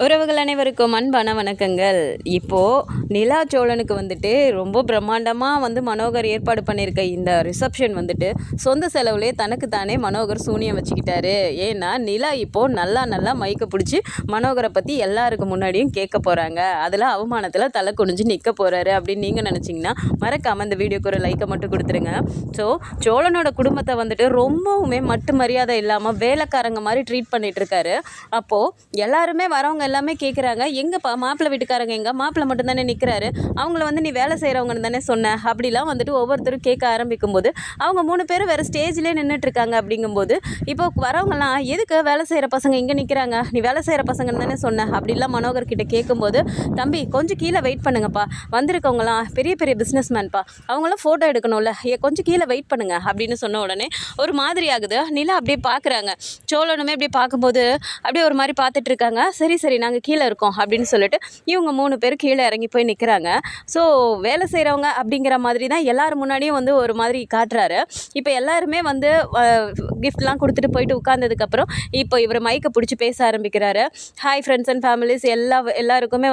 உறவுகள் அனைவருக்கும் அன்பான வணக்கங்கள். இப்போது நிலா சோழனுக்கு வந்துட்டு ரொம்ப பிரம்மாண்டமாக மனோகர் ஏற்பாடு பண்ணியிருக்க இந்த ரிசப்ஷன் சொந்த செலவுலேயே தனக்கு தானே மனோகர் சூனியம் வச்சுக்கிட்டாரு. ஏன்னா நிலா இப்போது நல்லா மைக்க பிடிச்சி மனோகரை பற்றி எல்லாருக்கு முன்னாடியும் கேட்க போகிறாங்க. அதில் அவமானத்தில் தலை குனிஞ்சு நிற்க போகிறாரு அப்படின்னு நீங்கள் நினச்சிங்கன்னா மறக்காமல் இந்த வீடியோக்கு ஒரு லைக்கை மட்டும் கொடுத்துருங்க. ஸோ சோழனோட குடும்பத்தை ரொம்பவுமே மட்டு மரியாதை இல்லாமல் வேலைக்காரங்க மாதிரி ட்ரீட் பண்ணிகிட்ருக்காரு. அப்போது எல்லாருமே வரவங்க எல்லாமே கேட்குறாங்க, எங்கப்பா மாப்பிள்ளை வீட்டுக்காரங்க, எங்கள் மாப்பிள்ளை மட்டும்தானே நிற்கிறாரு, அவங்கள நீ வேலை செய்கிறவங்கன்னு தானே சொன்ன அப்படிலாம் ஒவ்வொருத்தரும் கேட்க ஆரம்பிக்கும்போது அவங்க 3 பேரும் வேறு ஸ்டேஜ்லேயே நின்றுட்டுருக்காங்க. அப்படிங்கும்போது இப்போ வரவங்கலாம் எதுக்கு வேலை செய்கிற பசங்க இங்கே நிற்கிறாங்க, நீ வேலை செய்கிற பசங்கன்னு தானே சொன்ன அப்படிலாம் மனோகர் கிட்ட கேட்கும்போது, தம்பி கொஞ்சம் கீழே வெயிட் பண்ணுங்கப்பா, வந்திருக்கவங்களாம் பெரிய பெரிய பிஸ்னஸ் மேன்ப்பா, அவங்களாம் ஃபோட்டோ எடுக்கணும்ல, கொஞ்சம் கீழே வெயிட் பண்ணுங்க அப்படின்னு சொன்ன உடனே ஒரு மாதிரி ஆகுது. நிலா அப்படியே பார்க்குறாங்க, சோழனுமே அப்படியே பார்க்கும்போது அப்படியே ஒரு மாதிரி பார்த்துட்டு இருக்காங்க. சரி நாங்கள் கீழே இருக்கோம் அப்படின்னு சொல்லிட்டு இவங்க 3 பேர் கீழே இறங்கி போய் நிற்கிறாங்க. ஸோ வேலை செய்கிறவங்க அப்படிங்கிற மாதிரி தான் எல்லோரும் முன்னாடியும் ஒரு மாதிரி காட்டுறாரு. இப்போ எல்லாருமே கிஃப்ட்லாம் கொடுத்துட்டு போயிட்டு உட்கார்ந்ததுக்கப்புறம் இப்போ இவர் மைக்கை பிடிச்சி பேச ஆரம்பிக்கிறாரு. ஹாய் ஃப்ரெண்ட்ஸ் அண்ட் ஃபேமிலிஸ், எல்லாருக்குமே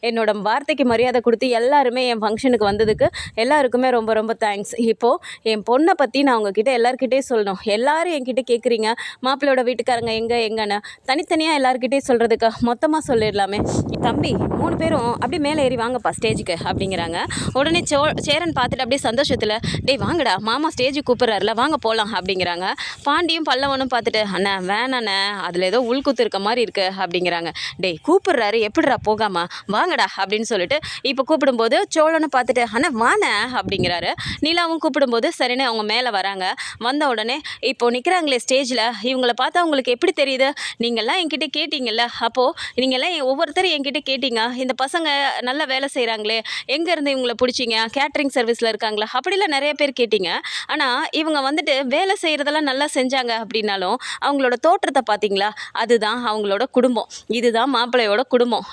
என்னோட வார்த்தைக்கு மரியாதை கொடுத்து எல்லாருமே என் ஃபங்க்ஷனுக்கு வந்ததுக்கு எல்லாருக்குமே ரொம்ப ரொம்ப தேங்க்ஸ். இப்போது என் பொண்ணை பற்றி நான் உங்ககிட்ட எல்லாருக்கிட்டே சொல்லணும். எல்லாரும் என்கிட்ட கேட்குறீங்க மாப்பிள்ளையோட வீட்டுக்காரங்க எங்கன்னு, தனித்தனியாக எல்லாருக்கிட்டே சொல்கிறதுக்கு மொத்தமாக சொல்லிடலாமே. தம்பி 3 பேரும் அப்படியே மேலே ஏறி வாங்கப்பா ஸ்டேஜுக்கு அப்படிங்கிறாங்க. உடனே சேரன் பார்த்துட்டு அப்படியே சந்தோஷத்தில், டேய் வாங்கடா மாமா ஸ்டேஜுக்கு கூப்பிட்றாருல, வாங்க போகலாம் அப்படிங்கிறாங்க. பாண்டியும் பல்லவனும் பார்த்துட்டு, அண்ணா வேணாண்ணே, அதில் ஏதோ உள்குத்து இருக்க மாதிரி இருக்குது அப்படிங்கிறாங்க. டேய் கூப்பிட்றாரு எப்படிடா போகாமா, வாங்கடா அப்படின்னு சொல்லிட்டு இப்போ கூப்பிடும்போது சோழனை பார்த்துட்டு, அண்ணா வாண்ணே அப்படிங்கிறாரு. நிலாவும் கூப்பிடும்போது சரின்னு அவங்க மேலே வராங்க. வந்த உடனே இப்போ நிற்கிறாங்களே ஸ்டேஜில், இவங்கள பார்த்தா உங்களுக்கு எப்படி தெரியுது, நீங்கள்லாம் என்கிட்ட கேட்டீங்கல்ல, அப்போது நீங்கள்லாம் ஒவ்வொருத்தரும் என்கிட்ட கேட்டீங்க, இந்த பசங்க நல்லா வேலை செய்கிறாங்களே, எங்கேருந்து இவங்கள பிடிச்சிங்க, கேட்ரிங் சர்வீஸில் இருக்காங்களா அப்படிலாம் நிறைய பேர் கேட்டிங்க. ஆனால் இவங்க வேலை செய்கிறதெல்லாம் நல்லா செஞ்சாங்க அப்படின்னாலும் அவங்களோட தோற்றத்தை பார்த்தீங்களா, அதுதான் அவங்களோட குடும்பம், இதுதான் மாப்பிள்ளையோட குடும்பம்.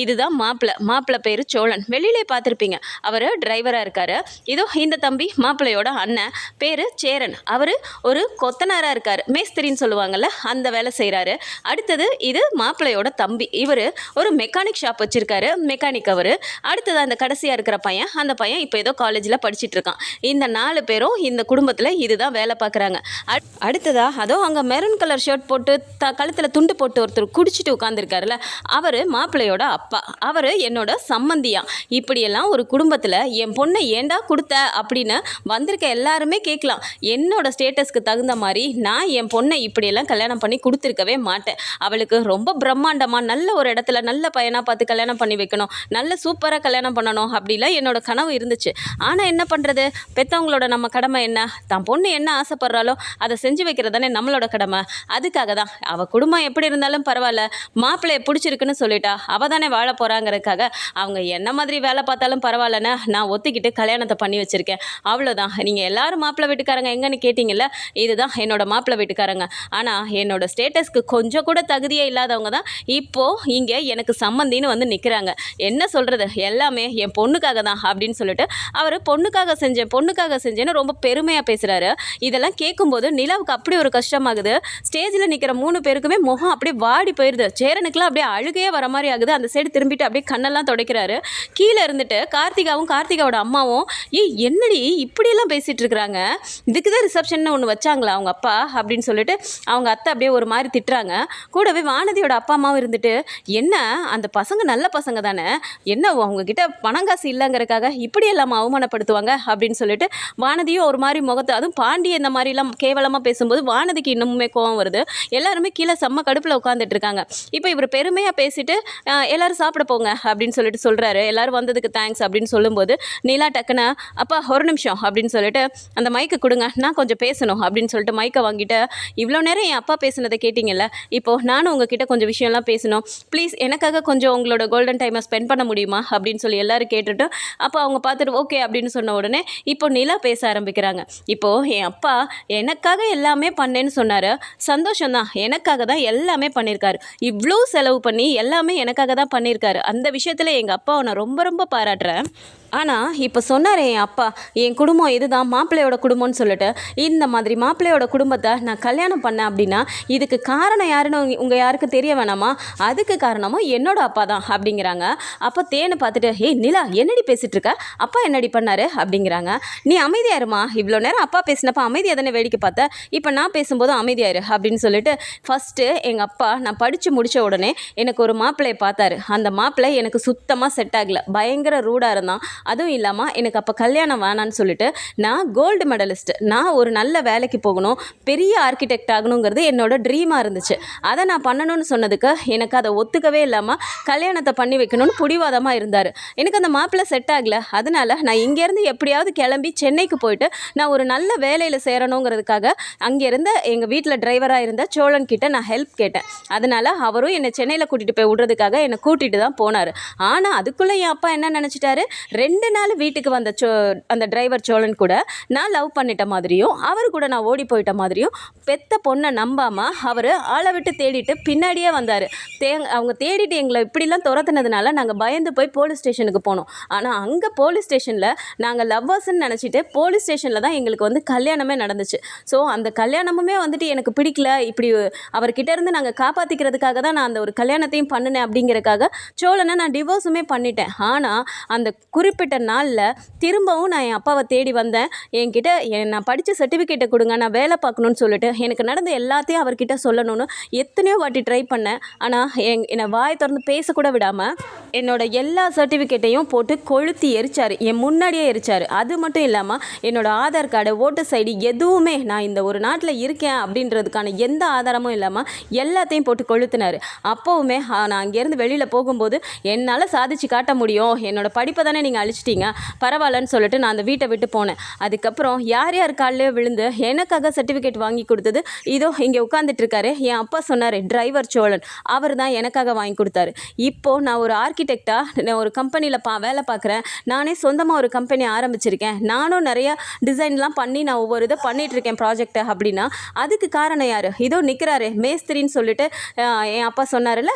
இதுதான் மாப்பிள்ளை பேர் சோழன், வெளியிலே பார்த்துருப்பீங்க, அவர் டிரைவராக இருக்கார். இதோ இந்த தம்பி மாப்பிள்ளையோட அண்ணன் பேர் சேரன், அவர் ஒரு கொத்தனாராக இருக்கார், மேஸ்திரின்னு சொல்லுவாங்கள்ல அந்த வேலை செய்கிறாரு. அடுத்தது இது மாப்பிள்ளையோட தம்பி, இவர் ஒரு மெக்கானிக் ஷாப் வச்சுருக்காரு, மெக்கானிக் அவர். அடுத்தது அந்த கடைசியாக இருக்கிற பையன், அந்த பையன் இப்போ ஏதோ காலேஜில் படிச்சுட்டு இருக்கான். இந்த 4 பேரும் இந்த குடும்பத்தில் இதுதான் வேலை பார்க்குறாங்க. அடுத்ததாக அதோ அங்கே மெரூன் கலர் ஷர்ட் போட்டு கழுத்தில் துண்டு போட்டு ஒருத்தர் குடிச்சிட்டு உட்காந்துருக்காருல, அவர் மாப்பிள்ளையோட அப்பா, அவர் என்னோட சம்மந்தியா. இப்படியெல்லாம் ஒரு குடும்பத்தில் என் பொண்ணை ஏண்டா கொடுத்த அப்படின்னு வந்திருக்க எல்லாருமே கேட்கலாம். என்னோட ஸ்டேட்டஸ்க்கு தகுந்த மாதிரி நான் என் பொண்ணை இப்படியெல்லாம் கல்யாணம் பண்ணி கொடுத்துருக்கவே மாட்டேன். அவளுக்கு ரொம்ப பிரம்மாண்டமாக நல்ல ஒரு இடத்துல நல்ல பையனாக பார்த்து கல்யாணம் பண்ணி வைக்கணும், நல்ல சூப்பராக கல்யாணம் பண்ணணும் அப்படிலாம் என்னோட கனவு இருந்துச்சு. ஆனால் என்ன பண்ணுறது, பெற்றவங்களோட நம்ம கடமை என்ன, தான் பொண்ணு என்ன ஆசைப்படுறாலோ அதை செஞ்சு வைக்கிறது தானே நம்மளோட கடமை. அதுக்காக தான் அவள் குடும்பம் எப்படி இருந்தாலும் பரவாயில்ல, மாப்பிள்ளையை பிடிச்சிருக்குன்னு சொல்லிட்டா அவள் தானே வாழ போகிறாங்கிறதுக்காக அவங்க என்ன மாதிரி வேலை பார்த்தாலும் பரவாயில்லன்னு நான் ஒத்துக்கிட்டு கல்யாணத்தை பண்ணி வச்சுருக்கேன். அவ்வளோதான். நீங்கள் எல்லாரும் மாப்பிள்ளை வீட்டுக்காரங்க எங்கன்னு கேட்டிங்கல்ல, இதுதான் என்னோட மாப்பிள்ளை வீட்டுக்காரங்க. ஆனால் என்னோட ஸ்டேட்டஸ்க்கு கொஞ்சம் கூட தகுதியே இல்லாதவங்க தான் இப்போது இங்கே எனக்கு சம்மந்தின்னு நிற்கிறாங்க. என்ன சொல்கிறது, எல்லாமே என் பொண்ணுக்காக தான் அப்படின்னு சொல்லிட்டு அவர் பொண்ணுக்காக செஞ்சேன்னு ரொம்ப பெருமையாக பேசுகிறாரு. இதெல்லாம் கேட்கும்போது நிலாவுக்கு அப்படி ஒரு கஷ்டமாகுது. ஸ்டேஜில் நிற்கிற 3 பேருக்குமே முகம் அப்படியே வாடி போயிடுது. சேரனுக்குலாம் அப்படியே அழுகையே வர மாதிரி ஆகுது. அந்த சைடு திரும்பிட்டு அப்படியே கண்ணெல்லாம் துடைக்கிறாரு. கீழே இருந்துட்டு கார்த்திகாவோட அம்மாவும், என்னடி இப்படியெல்லாம் பேசிகிட்டு இருக்கிறாங்க, இதுக்கு தான் ரிசப்ஷன் ஒன்று வச்சாங்களா அவங்க அப்பா அப்படின்னு சொல்லிட்டு அவங்க அத்தை அப்படியே ஒரு மாதிரி திட்டுறாங்க. கூடவே வானதியோட அப்பா அம்மாவும் இருந்துட்டு, என்ன அந்த பசங்க நல்ல பசங்க தானே, என்ன அவங்கக்கிட்ட பணங்காசு இல்லைங்கிறக்காக இப்படியெல்லாம் அவமானப்படுத்துவாங்க அப்படின்னு சொல்லிட்டு வானதியும் ஒரு மாதிரி முகத்தை, அதுவும் பாண்டி இந்த மாதிரிலாம் கேவலமாக பேசும்போது வானதிக்கு இன்னமுமே கோவம் வருது. எல்லாருமே கீழே செம்ம கடுப்பில் உட்காந்துட்டு இருக்காங்க. இப்போ இவர் பெருமையாக பேசிட்டு எல்லாரும் சாப்பிட போங்க அப்படின்னு சொல்லிட்டு சொல்கிறாரு. எல்லாரும் வந்ததுக்கு தேங்க்ஸ் அப்படின்னு சொல்லும்போது நிலா டக்குன்னு, அப்பா ஒரு நிமிஷம் அப்படின்னு சொல்லிட்டு அந்த மைக்கை கொடுங்க, நான் கொஞ்சம் பேசணும் அப்படின்னு சொல்லிட்டு மைக்கை வாங்கிட்டு, இவ்வளோ நேரம் என் அப்பா பேசுனதை கேட்டிங்கல்ல, இப்போது நானும் உங்ககிட்ட கொஞ்சம் விஷயம்லாம் பேசணும், ப்ளீஸ் எனக்காக கொஞ்சம் உங்களோட கோல்டன் டைமை ஸ்பெண்ட் பண்ண முடியுமா அப்படின்னு சொல்லி எல்லாரும் கேட்டுட்டு அப்போ அவங்க பார்த்துட்டு ஓகே அப்படின்னு சொன்ன உடனே இப்போ நிலா பேச ஆரம்பிக்கிறாங்க. இப்போது என் அப்பா எனக்காக எல்லாமே பண்ணேன்னு சொன்னார், சந்தோஷம்தான், எனக்காக தான் எல்லாமே பண்ணியிருக்காரு, இவ்வளோ செலவு பண்ணி எல்லாமே எனக்காக தான் பண்ணியிருக்காரு. அந்த விஷயத்தில் எங்கள் அப்பாவை நான் ரொம்ப ரொம்ப பாராட்டுறேன். ஆனால் இப்போ சொன்னார் என் அப்பா, என் குடும்பம் இதுதான் மாப்பிள்ளையோட குடும்பம்னு சொல்லிட்டு, இந்த மாதிரி மாப்பிள்ளையோட குடும்பத்தை நான் கல்யாணம் பண்ணேன் அப்படின்னா இதுக்கு காரணம் யாருன்னு உங்கள் யாருக்கு தெரிய வேணாமா தெரியுமா, அதுக்கு காரணமும் என்னோட அப்பா தான் அப்படிங்கிறாங்க. அப்போ தேனை பார்த்துட்டு, ஏய் நிலா என்னடி பேசிகிட்டு இருக்க, அப்பா என்னடி பண்ணாரு அப்படிங்கிறாங்க. நீ அமைதியாருமா, இவ்வளோ நேரம் அப்பா பேசினப்ப அமைதியாக தானே வேடிக்கை பார்த்த, இப்போ நான் பேசும்போது அமைதியாரு அப்படின்னு சொல்லிட்டு ஃபஸ்ட்டு எங்கள் அப்பா நான் படித்து முடித்த உடனே எனக்கு ஒரு மாப்பிள்ளையை பார்த்தாரு. அந்த மாப்பிள்ளை எனக்கு சுத்தமாக செட் ஆகலை, பயங்கர ரூடாக இருந்தான். அதுவும் இல்லாமல் எனக்கு அப்போ கல்யாணம் வேணான்னு சொல்லிட்டு நான் கோல்டு மெடலிஸ்ட், நான் ஒரு நல்ல வேலைக்கு போகணும், பெரிய ஆர்கிடெக்ட் ஆகணுங்கிறது என்னோட ட்ரீமாக இருந்துச்சு. அதை நான் பண்ணணும்னு சொன்னதுக்கு எனக்கு அதை ஒத்துக்கவே இல்லாமல் கல்யாணத்தை பண்ணி வைக்கணும்னு பிடிவாதமாக இருந்தார். எனக்கு அந்த மாப்பிள்ளை செட் ஆகலை. அதனால் நான் இங்கேருந்து எப்படியாவது கிளம்பி சென்னைக்கு போயிட்டு நான் ஒரு நல்ல வேலையில் சேரணுங்கிறதுக்காக அங்கேருந்து எங்கள் வீட்டில் டிரைவராக இருந்த சோழன் கிட்ட நான் ஹெல்ப் கேட்டேன். அதனால் அவரும் என்னை சென்னையில் கூட்டிகிட்டு போய் விடுறதுக்காக என்னை கூட்டிகிட்டு தான் போனார். ஆனால் அதுக்குள்ளே என் அப்பா என்ன நினச்சிட்டாரு, 2 நாள் வீட்டுக்கு வந்த அந்த டிரைவர் சோழன் கூட நான் லவ் பண்ணிட்ட மாதிரியும் அவர் கூட நான் ஓடி போயிட்ட மாதிரியும் பெத்த பொண்ணை நம்பாமல் அவர் ஆளை விட்டு தேடிட்டு பின்னாடியே வந்தார். அவங்க தேடிட்டு எங்களை இப்படிலாம் துரத்துனதுனால நாங்கள் பயந்து போய் போலீஸ் ஸ்டேஷனுக்கு போனோம். ஆனால் அங்கே போலீஸ் ஸ்டேஷனில் நாங்கள் லவ்வர்ஸ்ன்னு நினச்சிட்டு போலீஸ் ஸ்டேஷனில் தான் எங்களுக்கு வந்து கல்யாணமே நடந்துச்சு. ஸோ அந்த கல்யாணமுமே வந்துட்டு எனக்கு பிடிக்கல, இப்படி அவர்கிட்ட இருந்து நாங்கள் காப்பாற்றிக்கிறதுக்காக தான் நான் அந்த ஒரு கல்யாணத்தையும் பண்ணினேன் அப்படிங்கிறக்காக சோழனை நான் டிவோர்ஸுமே பண்ணிட்டேன். ஆனால் அந்த குறிப்பிட்ட நாளில் திரும்பவும் நான் என் அப்பாவை தேடி வந்தேன். என்கிட்ட நான் படித்த சர்டிஃபிகேட்டை கொடுங்க, நான் வேலை பார்க்கணுன்னு சொல்லிட்டு எனக்கு நடந்த எல்லாத்தையும் அவர்கிட்ட சொல்லணும்னு எத்தனையோ வாட்டி ட்ரை பண்ணேன். ஆனால் என்னை வாய் திறந்து பேசக்கூட விடாமல் என்னோட எல்லா சர்டிஃபிகேட்டையும் போட்டு கொளுத்தி எரிச்சார், என் முன்னாடியே எரிச்சார். அது மட்டும் இல்லாமல் என்னோட ஆதார் கார்டு, ஓட்டர்ஸ் ஐடி எதுவுமே நான் இந்த ஒரு நாட்டில் இருக்கேன் அப்படின்றதுக்கான எந்த ஆதாரமும் இல்லாமல் எல்லாத்தையும் போட்டு கொளுத்தினார். அப்போவுமே நான் அங்கேருந்து வெளியில் போகும்போது என்னால் சாதிச்சு காட்ட முடியும், என்னோட படிப்பை தானே நீங்கள் அழிச்சிட்டீங்க, பரவாயில்லன்னு சொல்லிட்டு நான் அந்த வீட்டை விட்டு போனேன். அதுக்கப்புறம் யார் காலிலே விழுந்து எனக்காக சர்டிஃபிகேட் வாங்கி கொடுத்தது இதோ இங்கே உட்காந்துட்டு இருக்காரு என் அப்பா சொன்னார், டிரைவர் சோழன், அவர் தான் எனக்காக வாங்கி கொடுத்தாரு. இப்போது நான் ஒரு ஆர்கிடெக்டாக நான் ஒரு கம்பெனியில் வேலை பார்க்குறேன், நானே சொந்தமாக ஒரு கம்பெனி ஆரம்பிச்சிருக்கேன், நானும் நிறையா டிசைன்லாம் பண்ணி நான் ஒவ்வொரு இதை பண்ணிகிட்ருக்கேன் ப்ராஜெக்டை அப்படின்னா அதுக்கு காரணம் யார், இதோ நிற்கிறாரு மேஸ்திரின்னு சொல்லிட்டு என் அப்பா சொன்னார்ல,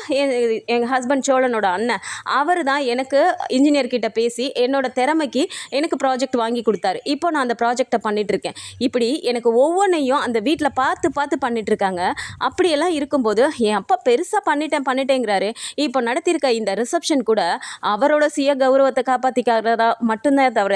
எங்கள் ஹஸ்பண்ட் சோழனோட அண்ணன், அவர் தான் எனக்கு இன்ஜினியர்கிட்ட பேசி என்னோட திறமைக்கு எனக்கு ப்ராஜெக்ட் வாங்கி கொடுத்தாரு. இப்போ நான் அந்த ப்ராஜெக்டை பண்ணிகிட்ருக்கேன். இப்படி எனக்கு ஒவ்வொன்றையும் அந்த வீட்டில் பார்த்து பார்த்து பண்ணிகிட்ருக்காங்க. அப்படியெல்லாம் இருக்கும்போது என் அப்பா பெருசாக பண்ணிட்டேங்கிறாரு. இப்போ நடத்தியிருக்க இந்த ரிசப்ஷன் கூட அவரோட சுய கௌரவத்தை காப்பாற்றிக்கிறதா மட்டும்தான் தவிர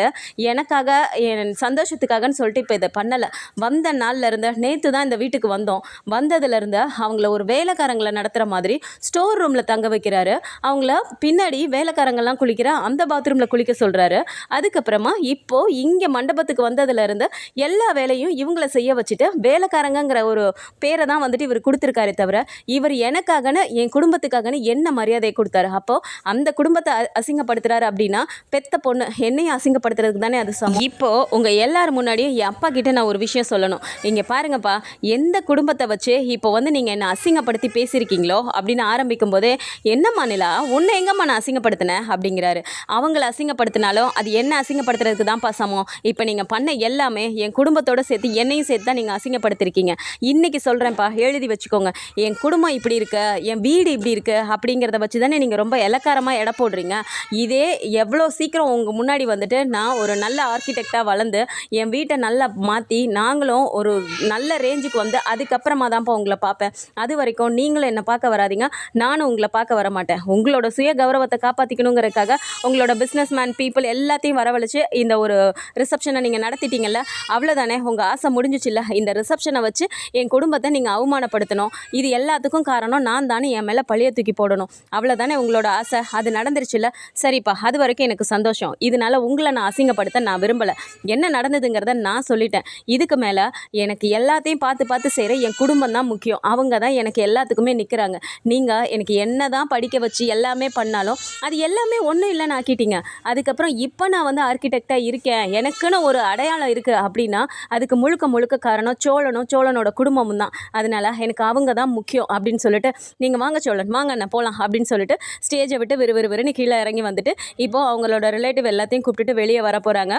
எனக்காக என் சந்தோஷத்துக்காகன்னு சொல்லிட்டு இப்போ இதை பண்ணலை. வந்த நாள்லேருந்து நேற்று தான் இந்த வீட்டுக்கு வந்தோம். வந்ததுலேருந்து அவங்கள ஒரு வேலைக்காரங்களை நடத்துகிற மாதிரி ஸ்டோர் ரூமில் தங்க வைக்கிறாரு. அவங்கள பின்னாடி வேலைக்காரங்கள்லாம் குளிக்கிற அந்த பாத்ரூமில் குளிக்க சொல்கிறாரு. அதுக்கப்புறமா இப்போது இங்கே மண்டபத்துக்கு வந்ததுலேருந்து எல்லா வேலையும் இவங்கள செய்ய வச்சுட்டு வேலைக்காரங்கிற ஒரு பேரை தான் வந்துட்டு இவர் கொடுத்துருக்காரே தவிர இவர் எனக்காகன்னு என் குடும்பத்துக்காகன்னு என்ன மரியாதை கொடுத்தாரு. அப்போது அந்த குடும்பத்தை அசிங்கப்படுத்துகிறாரு அப்படின்னா பெத்த பொண்ணு என்னையும் அசிங்கப்படுத்துறதுக்கு தானே அது சமம். இப்போது உங்கள் எல்லாரும் முன்னாடியும் என் அப்பா கிட்டே நான் ஒரு விஷயம் சொல்லணும். இங்கே பாருங்கப்பா, எந்த குடும்பத்தை வச்சு இப்போ வந்து நீங்கள் என்னை அசிங்கப்படுத்தி பேசியிருக்கீங்களோ அப்படின்னு ஆரம்பிக்கும் போதே, என்னம்மா நிலா உன்னை எங்கம்மா நான் அசிங்கப்படுத்தினேன் அப்படிங்கிறாரு. அவங்கள அசிங்கப்படுத்தினாலும் அது என்ன அசிங்கப்படுத்துறதுக்கு தான்ப்பா சமம். இப்போ நீங்கள் பண்ண எல்லாமே என் குடும்பத்தோடு சேர்த்து என்னையும் சேர்த்து தான் நீங்கள் அசிங்கப்படுத்திருக்கீங்க. இன்றைக்கி சொல்கிறேன்ப்பா, எழுதி வச்சுக்கோங்க. என் குடும்பம் இப்படி இருக்கு, என் வீடு இப்படி இருக்குது அப்படிங்கிறத வச்சு தானே நீங்கள் ரொம்ப இலக்காரமாக எடை போடுறீங்க. இதே எவ்வளோ சீக்கிரம் உங்கள் முன்னாடி வந்துட்டு நான் ஒரு நல்ல ஆர்கிடெக்டாக வளர்ந்து என் வீட்டை நல்லா மாற்றி நாங்களும் ஒரு நல்ல ரேஞ்சுக்கு வந்து அதுக்கப்புறமா தான்ப்பா உங்களை பார்ப்பேன். அது வரைக்கும் நீங்களும் என்னை பார்க்க வராதிங்க, நானும் உங்களை பார்க்க வர மாட்டேன். உங்களோட சுய கௌரவத்தை காப்பாற்றிக்கணுங்கிறதுக்காக உங்களோட பிஸ்னஸ் மேன் பீப்புள் எல்லாத்தையும் வரவழைச்சு இந்த ஒரு ரிசப்ஷனை நீங்கள் நடத்திட்டீங்கல்ல, அவ்வளோதானே, உங்கள் ஆசை முடிஞ்சிச்சில்ல. இந்த ரிசப்ஷனை வச்சு என் குடும்பத்தை நீங்கள் அவமானப்படுத்தணும், இது எல்லாத்துக்கும் காரணம் நான் தானே, என் மேலே பழிய தூக்கி போடணும், அவ்வளோதானே உங்களோட ஆசை. அது நடந்துருச்சுல்ல, சரிப்பா, அது வரைக்கும் எனக்கு சந்தோஷம். இதனால் உங்களை நான் அசிங்கப்படுத்த நான் விரும்பலை. என்ன நடந்ததுங்கிறத நான் சொல்லிட்டேன். இதுக்கு மேலே எனக்கு எல்லாத்தையும் பார்த்து பார்த்து செய்கிற என் குடும்பம் தான் முக்கியம். அவங்க தான் எனக்கு எல்லாத்துக்குமே நிற்கிறாங்க. நீங்கள் எனக்கு என்ன தான் படிக்க வச்சு எல்லாமே பண்ணாலும் அது எல்லாமே ஒன்றும் இல்லைன்னு ஆக்கிட்டீங்க. அதுக்கப்புறம் இப்போ நான் வந்து ஆர்கிடெக்டாக இருக்கேன், எனக்குன்னு ஒரு அடையாளம் இருக்குது அப்படின்னா அதுக்கு முழுக்க முழுக்க காரணம் சோழனும் சோழனோட குடும்பமும் தான். அதனால் எனக்கு அவங்க தான் முக்கியம் அப்படின்னு சொல்லிட்டு, நீங்கள் வாங்க சோழன், வாங்க அண்ணா போகலாம் அப்படின்னு சொல்லிட்டு ஸ்டேஜை விட்டு விறுவிறுன்னு கீழே இறங்கி வந்துட்டு இப்போது அவங்களோட ரிலேட்டிவ் எல்லாத்தையும் கூப்பிட்டுட்டு வெளியே வர போகிறாங்க.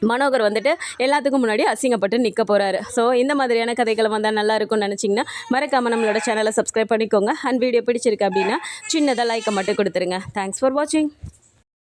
மனோகர் வந்துட்டு எல்லாத்துக்கும் முன்னாடி அசிங்கப்பட்டு நிற்க போகிறாரு. ஸோ இந்த மாதிரியான கதைகளை வந்தால் நல்லா இருக்கும்னு நினச்சிங்கன்னா மறக்காமல் நம்மளோட சேனலை சப்ஸ்கிரைப் பண்ணிக்கோங்க. அண்ட் வீடியோ பிடிச்சிருக்கு அப்படின்னா சின்னதாக லைக்கை மட்டும் கொடுத்துருங்க. தேங்க்ஸ் ஃபார் வாட்சிங்.